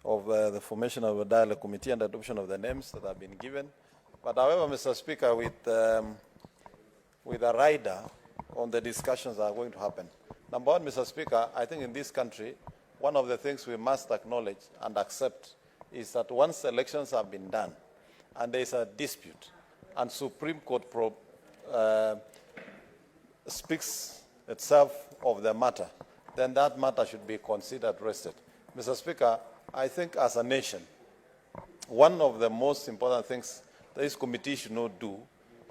of the formation of a dialogue committee and adoption of the names that have been given. But however, Mr. Speaker, with a rider on the discussions that are going to happen. Number one, Mr. Speaker, I think in this country, one of the things we must acknowledge and accept is that once elections have been done and there is a dispute and Supreme Court speaks itself of the matter, then that matter should be considered rested. Mr. Speaker, I think as a nation, one of the most important things that this committee should not do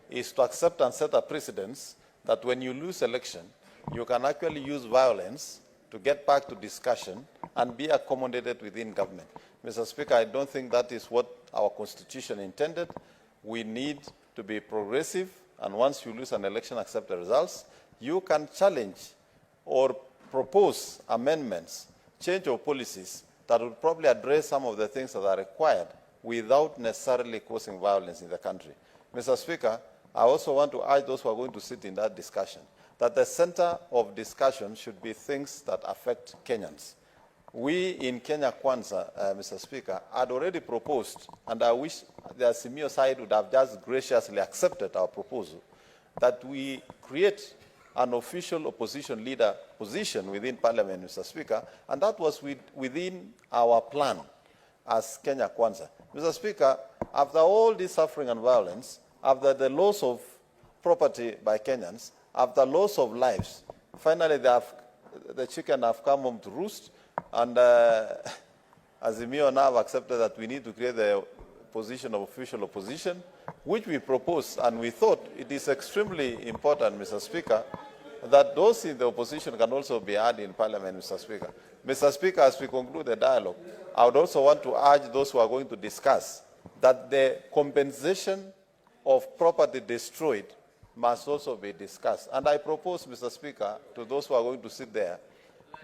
is to accept and set a precedence that when you lose election, you can actually use violence to get back to discussion and be accommodated within government. Mr. Speaker, I don't think that is what our Constitution intended. We need to be progressive, and once you lose an election, accept the results. You can challenge or propose amendments, change of policies that would probably address some of the things that are required without necessarily causing violence in the country. Mr. Speaker, I also want to urge those who are going to sit in that discussion that the center of discussion should be things that affect Kenyans. We in Kenya Kwanza, Mr. Speaker, had already proposed, and I wish the Azimio side would have just graciously accepted our proposal, that we create an official opposition leader position within Parliament, Mr. Speaker, and that was within our plan as Kenya Kwanza. Mr. Speaker, after all this suffering and violence, after the loss of property by Kenyans, after loss of lives, finally the chicken have come home to roost, and Azimio now have accepted that we need to create the position of official opposition, which we proposed, and we thought it is extremely important, Mr. Speaker, that those in the opposition can also be heard in Parliament, Mr. Speaker. Mr. Speaker, as we conclude the dialogue, I would also want to urge those who are going to discuss that the compensation of property destroyed must also be discussed. And I propose, Mr. Speaker, to those who are going to sit there,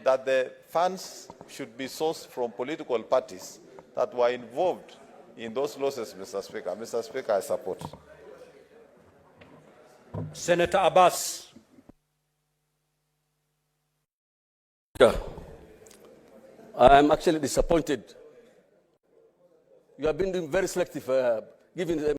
that the funds should be sourced from political parties that were involved in those losses, Mr. Speaker. Mr. Speaker, I support. Senator Abbas. I am actually disappointed. You have been very selective, giving them